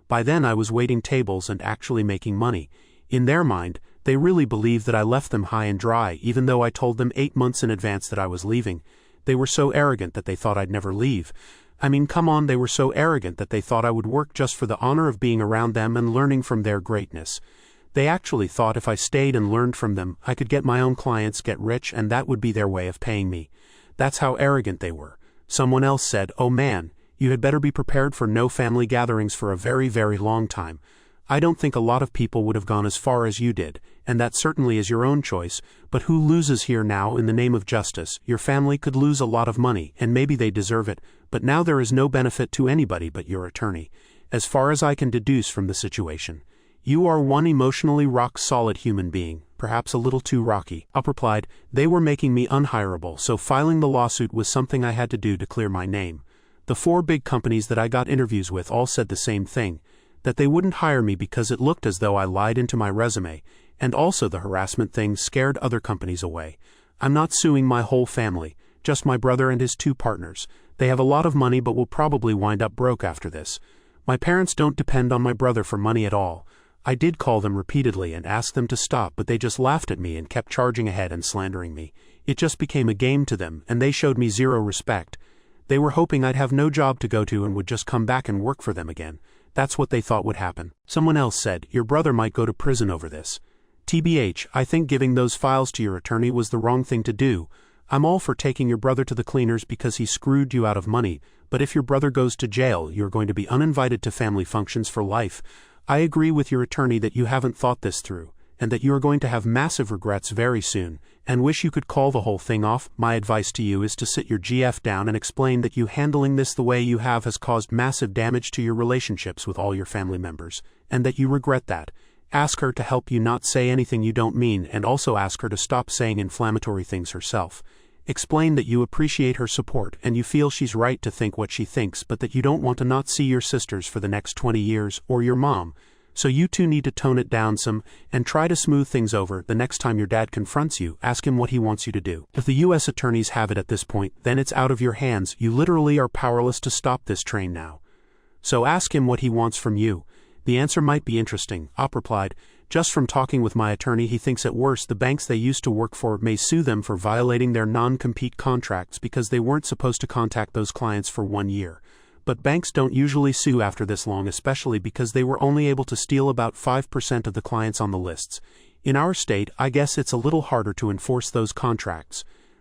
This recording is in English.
By then I was waiting tables and actually making money. In their mind, they really believed that I left them high and dry even though I told them 8 months in advance that I was leaving. They were so arrogant that they thought I'd never leave. I mean, come on, they were so arrogant that they thought I would work just for the honor of being around them and learning from their greatness. They actually thought if I stayed and learned from them, I could get my own clients, get rich, and that would be their way of paying me. That's how arrogant they were. Someone else said, "Oh man, you had better be prepared for no family gatherings for a very, very long time." I don't think a lot of people would have gone as far as you did, and that certainly is your own choice, but who loses here now in the name of justice? Your family could lose a lot of money, and maybe they deserve it, but now there is no benefit to anybody but your attorney. As far as I can deduce from the situation, you are one emotionally rock-solid human being, perhaps a little too rocky. Up replied, "They were making me unhireable, so filing the lawsuit was something I had to do to clear my name. The 4 big companies that I got interviews with all said the same thing, that they wouldn't hire me because it looked as though I lied into my resume, and also the harassment thing scared other companies away. I'm not suing my whole family, just my brother and his 2 partners. They have a lot of money but will probably wind up broke after this. My parents don't depend on my brother for money at all. I did call them repeatedly and ask them to stop, but they just laughed at me and kept charging ahead and slandering me. It just became a game to them, and they showed me zero respect. They were hoping I'd have no job to go to and would just come back and work for them again. That's what they thought would happen." Someone else said, "Your brother might go to prison over this. TBH, I think giving those files to your attorney was the wrong thing to do. I'm all for taking your brother to the cleaners because he screwed you out of money, but if your brother goes to jail, you're going to be uninvited to family functions for life. I agree with your attorney that you haven't thought this through, and that you are going to have massive regrets very soon, and wish you could call the whole thing off. My advice to you is to sit your GF down and explain that you handling this the way you have has caused massive damage to your relationships with all your family members, and that you regret that. Ask her to help you not say anything you don't mean, and also ask her to stop saying inflammatory things herself. Explain that you appreciate her support and you feel she's right to think what she thinks, but that you don't want to not see your sisters for the next 20 years, or your mom. So you two need to tone it down some, and try to smooth things over. The next time your dad confronts you, ask him what he wants you to do. If the U.S. attorneys have it at this point, then it's out of your hands. You literally are powerless to stop this train now. So ask him what he wants from you. The answer might be interesting." Op replied, "Just from talking with my attorney, he thinks at worst the banks they used to work for may sue them for violating their non-compete contracts because they weren't supposed to contact those clients for 1 year. But banks don't usually sue after this long, especially because they were only able to steal about 5% of the clients on the lists. In our state, I guess it's a little harder to enforce those contracts.